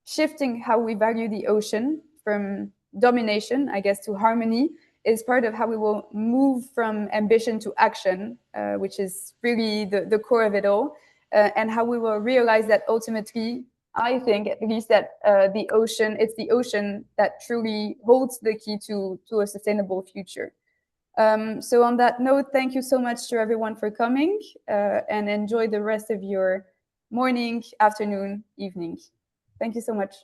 A: shifting how we value the ocean from domination, I guess, to harmony is part of how we will move from ambition to action, which is really the core of it all, and how we will realize that ultimately, I think at least that it's the ocean that truly holds the key to a sustainable future. So on that note, thank you so much to everyone for coming, and enjoy the rest of your morning, afternoon, evening. Thank you so much.